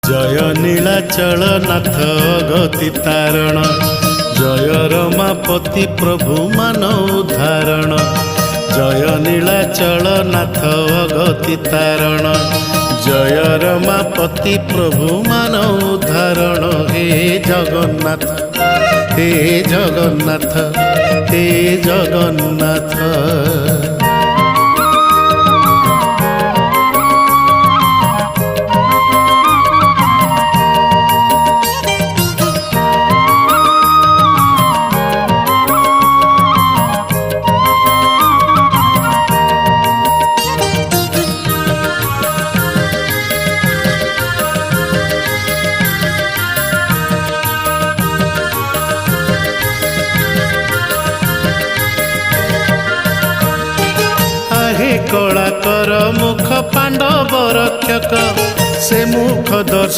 जय नीलाचल नाथ गति तारण जय रमापति प्रभु मानव धारण जय नीलाचल नाथ गति तारण जय रमापति प्रभु मानव धारण हे जगन्नाथ हे जगन्नाथ हे जगन्नाथ। कलाकर मुख पांडव रक्षक से मुख दर्शन